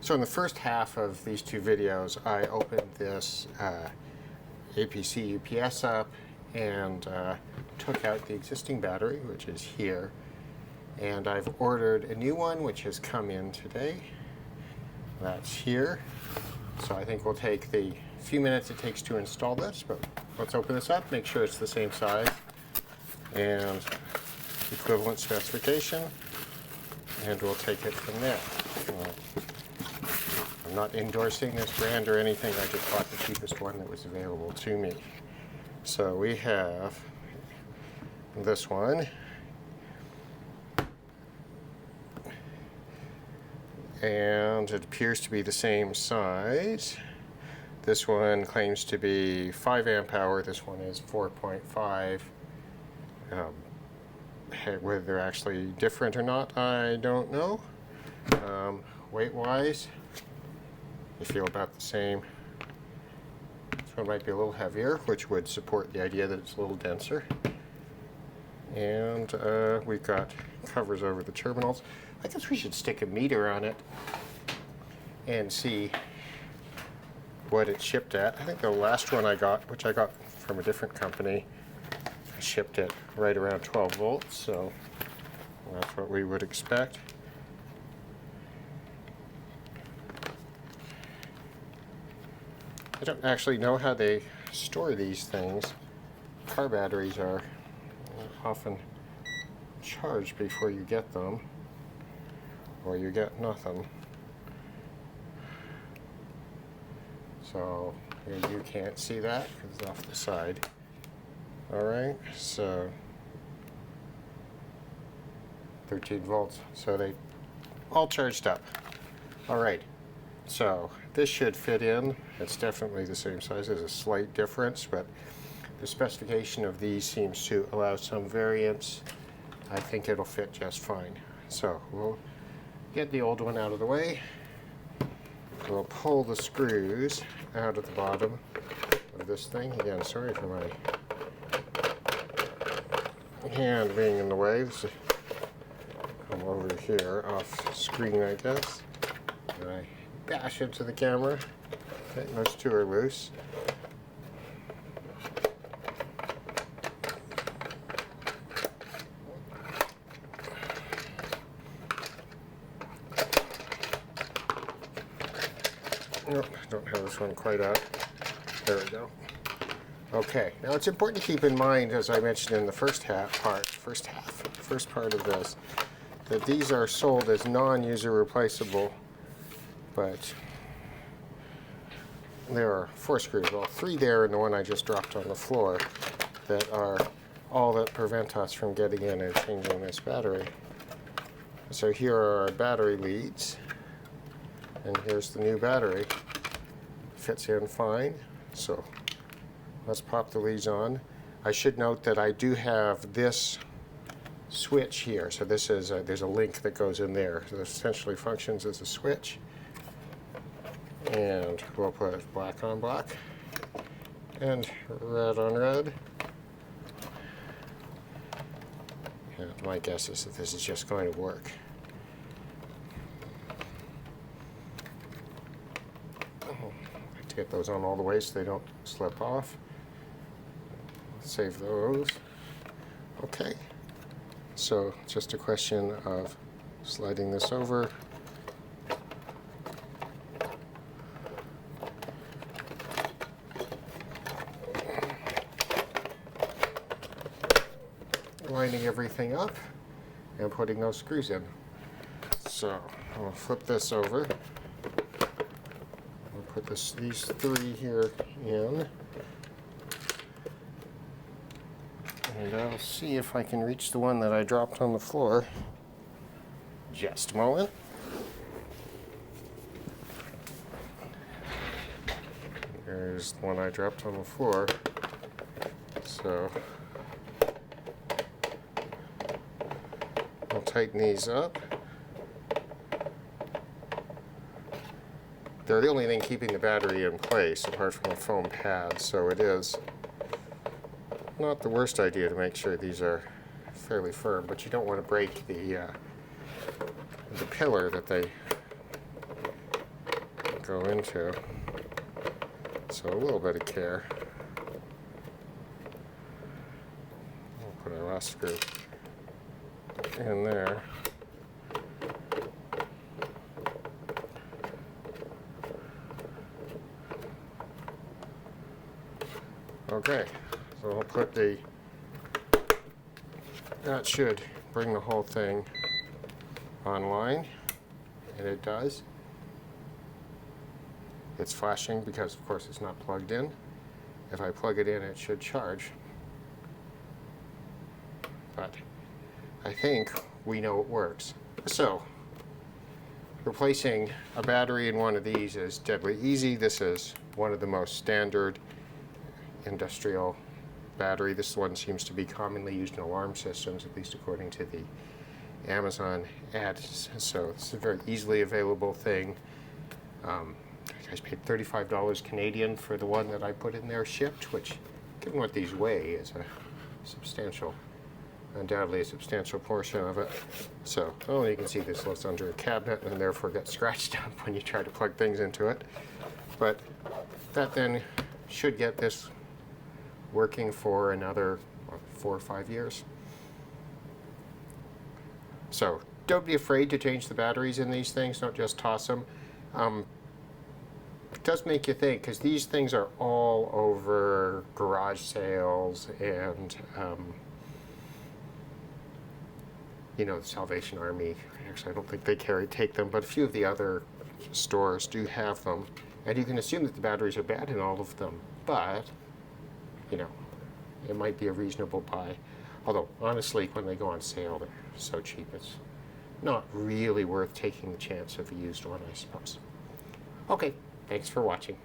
So in the first half of these two videos, I opened this APC UPS up and took out the existing battery, which is here. And I've ordered a new one, which has come in today. That's here. So I think we'll take the few minutes it takes to install this, but let's open this up, make sure it's the same size and equivalent specification, and we'll take it from there. I'm not endorsing this brand or anything, I just bought the cheapest one that was available to me. So we have this one, and it appears to be the same size. This one claims to be 5 amp hour, this one is 4.5. Whether they're actually different or not, I don't know. Weight-wise, they feel about the same. This one might be a little heavier, which would support the idea that it's a little denser. And we've got covers over the terminals. I guess we should stick a meter on it and see what it shipped at. I think the last one I got, which I got from a different company, I shipped it right around 12 volts, so that's what we would expect. I don't actually know how they store these things. Car batteries are often charged before you get them, or you get nothing. So you can't see that because it's off the side. Alright, so 13 volts, so they all charged up. Alright, so this should fit in. It's definitely the same size. There's a slight difference, but the specification of these seems to allow some variance. I think it'll fit just fine. So we'll get the old one out of the way. We'll pull the screws out of the bottom of this thing. Again, sorry for my hand being in the way. This is come over here off screen, I guess. And I bash into the camera. Okay, those two are loose. Nope, I don't have this one quite out. There we go. Okay, now it's important to keep in mind, as I mentioned in the first part of this, that these are sold as non-user replaceable, but there are 4 screws, well 3 there and the one I just dropped on the floor, that are all that prevent us from getting in and changing this battery. So here are our battery leads, and here's the new battery. Fits in fine, so let's pop the leads on. I should note that I do have this switch here, so this is there's a link that goes in there. So this essentially functions as a switch, and we'll put black on black and red on red. And my guess is that this is just going to work. To get those on all the way so they don't slip off. Save those. Okay, so just a question of sliding this over. Lining everything up and putting those screws in. So I'll flip this over. Put these 3 here in, and I'll see if I can reach the one that I dropped on the floor. Just a moment. There's the one I dropped on the floor. So I'll tighten these up. They're the only thing keeping the battery in place apart from a foam pad, so it is not the worst idea to make sure these are fairly firm, but you don't want to break the pillar that they go into. So a little bit of care. We'll put a rust screw in there. Okay, so we'll put that should bring the whole thing online, and it does. It's flashing because, of course, it's not plugged in. If I plug it in, it should charge. But I think we know it works. So, replacing a battery in one of these is deadly easy. This is one of the most standard industrial battery. This one seems to be commonly used in alarm systems, at least according to the Amazon ads. So it's a very easily available thing. I paid $35 Canadian for the one that I put in there shipped, which, given what these weigh, is a substantial, undoubtedly a substantial portion of it. So, well, you can see this lives under a cabinet and therefore gets scratched up when you try to plug things into it. But that then should get this working for another 4 or 5 years. So don't be afraid to change the batteries in these things. Don't just toss them. It does make you think, because these things are all over garage sales and you know, the Salvation Army. Actually, I don't think they take them, but a few of the other stores do have them. And you can assume that the batteries are bad in all of them, but you know, it might be a reasonable buy. Although, honestly, when they go on sale, they're so cheap, it's not really worth taking the chance of a used one, I suppose. Okay, thanks for watching.